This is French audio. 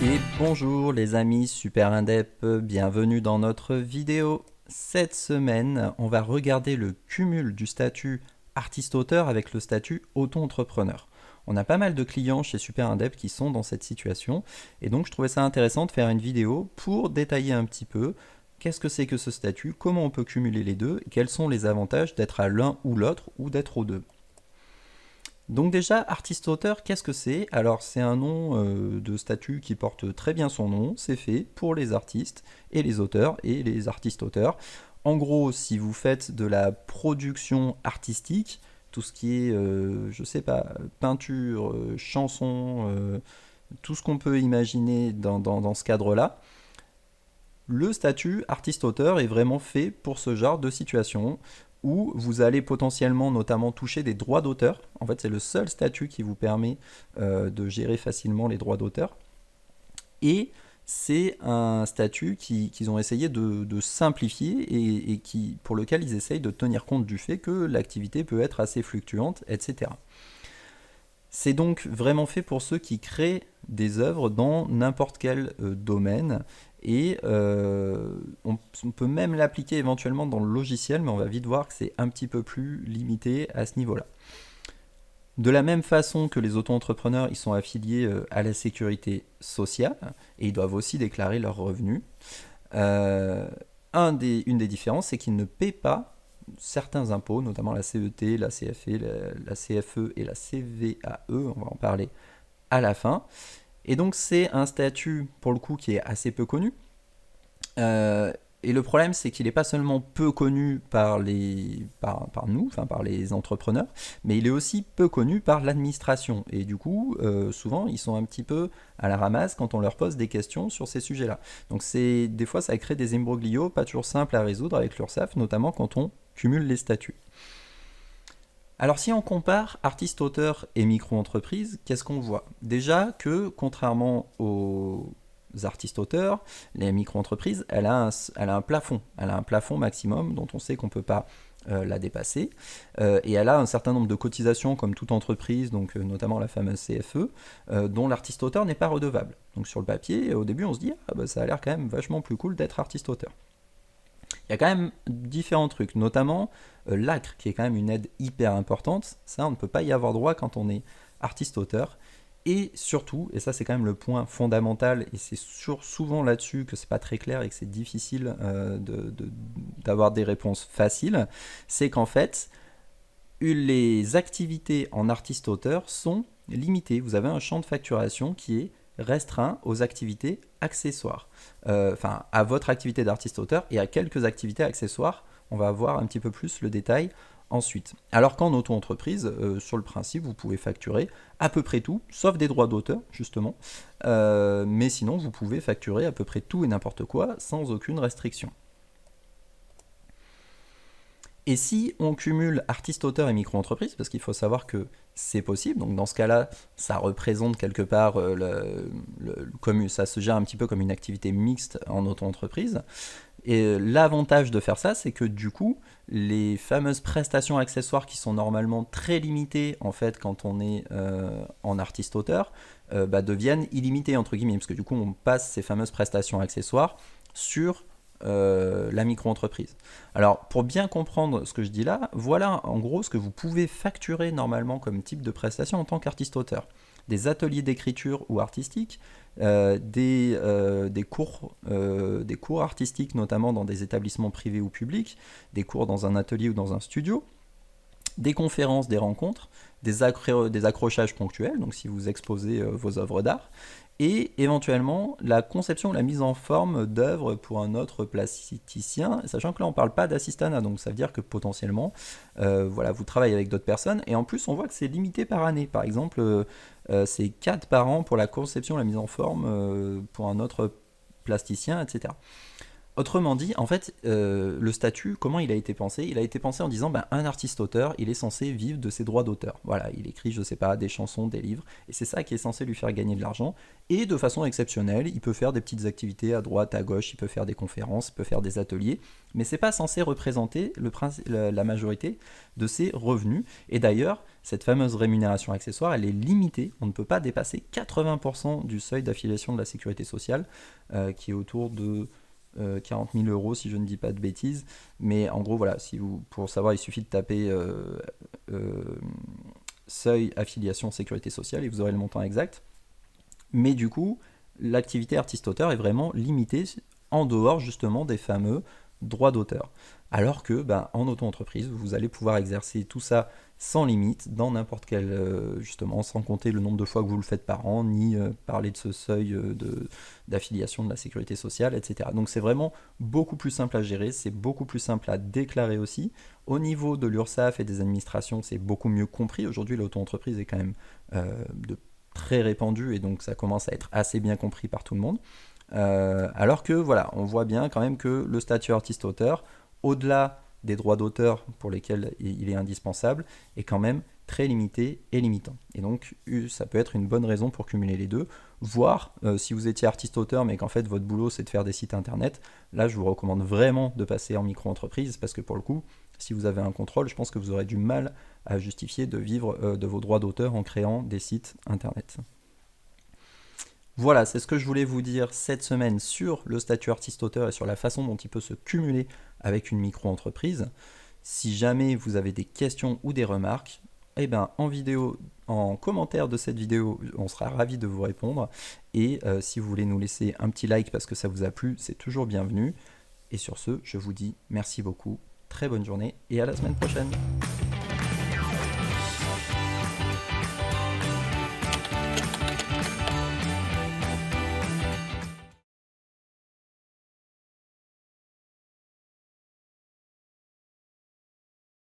Et bonjour les amis Super Indep, bienvenue dans notre vidéo. Cette semaine, on va regarder le cumul du statut artiste-auteur avec le statut auto-entrepreneur. On a pas mal de clients chez Super Indep qui sont dans cette situation, et donc je trouvais ça intéressant de faire une vidéo pour détailler un petit peu qu'est-ce que c'est que ce statut, comment on peut cumuler les deux, et quels sont les avantages d'être à l'un ou l'autre ou d'être aux deux. Donc déjà, artiste-auteur, qu'est-ce que c'est? Alors c'est un nom de statut qui porte très bien son nom, c'est fait pour les artistes et les auteurs et les artistes-auteurs. En gros, si vous faites de la production artistique, tout ce qui est, je sais pas, peinture, chanson, tout ce qu'on peut imaginer dans ce cadre-là, le statut artiste-auteur est vraiment fait pour ce genre de situation où vous allez potentiellement notamment toucher des droits d'auteur. En fait, c'est le seul statut qui vous permet de gérer facilement les droits d'auteur. Et c'est un statut qu'ils ont essayé de simplifier et pour lequel ils essayent de tenir compte du fait que l'activité peut être assez fluctuante, etc. C'est donc vraiment fait pour ceux qui créent des œuvres dans n'importe quel domaine et on peut même l'appliquer éventuellement dans le logiciel, mais on va vite voir que c'est un petit peu plus limité à ce niveau-là. De la même façon que les auto-entrepreneurs, ils sont affiliés à la sécurité sociale et ils doivent aussi déclarer leurs revenus. Euh, une des différences, c'est qu'ils ne paient pas certains impôts, notamment la CET, la CFE, la CFE et la CVAE, on va en parler à la fin. Et donc c'est un statut pour le coup qui est assez peu connu. Euh, et le problème, c'est qu'il n'est pas seulement peu connu par nous, enfin par les entrepreneurs, mais il est aussi peu connu par l'administration. Et du coup, souvent, ils sont un petit peu à la ramasse quand on leur pose des questions sur ces sujets-là. Donc des fois, ça crée des imbroglios pas toujours simples à résoudre avec l'URSSAF, notamment quand on cumule les statuts. Alors si on compare artiste-auteur et micro-entreprise, qu'est-ce qu'on voit? Déjà que contrairement aux artistes-auteurs, les micro-entreprises, elle a un plafond. Elle a un plafond maximum dont on sait qu'on ne peut pas la dépasser. Et elle a un certain nombre de cotisations comme toute entreprise, donc notamment la fameuse CFE, dont l'artiste-auteur n'est pas redevable. Donc sur le papier, au début on se dit, ah bah, ça a l'air quand même vachement plus cool d'être artiste-auteur. Il y a quand même différents trucs, notamment l'ACRE, qui est quand même une aide hyper importante. Ça, on ne peut pas y avoir droit quand on est artiste-auteur. Et surtout, et ça c'est quand même le point fondamental, et c'est souvent là-dessus que c'est pas très clair et que c'est difficile d'avoir des réponses faciles, c'est qu'en fait, les activités en artiste-auteur sont limitées. Vous avez un champ de facturation qui est restreint aux activités accessoires. Enfin, à votre activité d'artiste-auteur et à quelques activités accessoires. On va voir un petit peu plus le détail ensuite. Alors qu'en auto-entreprise, sur le principe, vous pouvez facturer à peu près tout, sauf des droits d'auteur, justement. Mais sinon, vous pouvez facturer à peu près tout et n'importe quoi sans aucune restriction. Et si on cumule artiste-auteur et micro-entreprise, parce qu'il faut savoir que c'est possible, donc dans ce cas-là, ça représente quelque part, ça se gère un petit peu comme une activité mixte en auto-entreprise. Et l'avantage de faire ça, c'est que du coup, les fameuses prestations accessoires qui sont normalement très limitées en fait quand on est en artiste-auteur, deviennent illimitées entre guillemets, parce que du coup, on passe ces fameuses prestations accessoires sur la micro-entreprise. Alors, pour bien comprendre ce que je dis là, voilà en gros ce que vous pouvez facturer normalement comme type de prestation en tant qu'artiste-auteur. Des ateliers d'écriture ou artistique, des cours artistiques notamment dans des établissements privés ou publics, des cours dans un atelier ou dans un studio, des conférences, des rencontres, des accrochages ponctuels, donc si vous exposez vos œuvres d'art, et éventuellement la conception ou la mise en forme d'œuvres pour un autre plasticien, sachant que là on ne parle pas d'assistanat, donc ça veut dire que potentiellement voilà, vous travaillez avec d'autres personnes, et en plus on voit que c'est limité par année. Par exemple, c'est 4 par an pour la conception et la mise en forme pour un autre plasticien, etc. Autrement dit, en fait, le statut, comment il a été pensé? Il a été pensé en disant, ben, un artiste-auteur, il est censé vivre de ses droits d'auteur. Voilà, il écrit, je sais pas, des chansons, des livres, et c'est ça qui est censé lui faire gagner de l'argent. Et de façon exceptionnelle, il peut faire des petites activités à droite, à gauche, il peut faire des conférences, il peut faire des ateliers, mais c'est pas censé représenter la majorité de ses revenus. Et d'ailleurs, cette fameuse rémunération accessoire, elle est limitée. On ne peut pas dépasser 80% du seuil d'affiliation de la sécurité sociale, qui est autour de 40 000 euros si je ne dis pas de bêtises. Mais en gros, voilà, si vous, pour savoir, il suffit de taper euh, seuil affiliation sécurité sociale et vous aurez le montant exact. Mais du coup, l'activité artiste-auteur est vraiment limitée en dehors justement des fameux droits d'auteur. Alors que ben, en auto-entreprise, vous allez pouvoir exercer tout ça sans limite, dans n'importe quel, justement, sans compter le nombre de fois que vous le faites par an, ni parler de ce seuil d'affiliation de la sécurité sociale, etc. Donc c'est vraiment beaucoup plus simple à gérer, c'est beaucoup plus simple à déclarer aussi. Au niveau de l'URSSAF et des administrations, c'est beaucoup mieux compris. Aujourd'hui, l'auto-entreprise est quand même de très répandu et donc ça commence à être assez bien compris par tout le monde. Alors que voilà, on voit bien quand même que le statut artiste-auteur, au-delà des droits d'auteur pour lesquels il est indispensable, est quand même très limité et limitant. Et donc ça peut être une bonne raison pour cumuler les deux, voire si vous étiez artiste-auteur mais qu'en fait votre boulot c'est de faire des sites internet, là je vous recommande vraiment de passer en micro-entreprise parce que pour le coup, si vous avez un contrôle, je pense que vous aurez du mal à justifier de vivre de vos droits d'auteur en créant des sites internet. Voilà, c'est ce que je voulais vous dire cette semaine sur le statut artiste-auteur et sur la façon dont il peut se cumuler avec une micro-entreprise. Si jamais vous avez des questions ou des remarques, eh ben, en vidéo, en commentaire de cette vidéo, on sera ravi de vous répondre. Et si vous voulez nous laisser un petit like parce que ça vous a plu, c'est toujours bienvenu. Et sur ce, je vous dis merci beaucoup, très bonne journée et à la semaine prochaine.